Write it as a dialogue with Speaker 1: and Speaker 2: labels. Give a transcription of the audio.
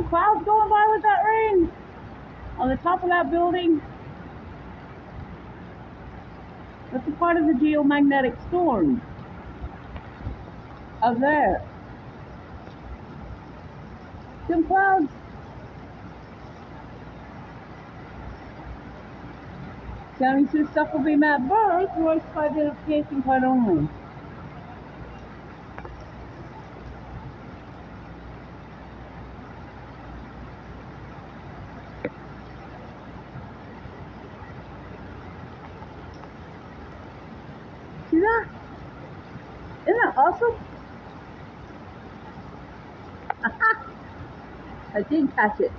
Speaker 1: some clouds going by with that rain on the top of that building. That's a part of the geomagnetic storm up there. Some clouds. County says stuff will be met birth, voice by identification card only. See that? Isn't that awesome? I did catch it.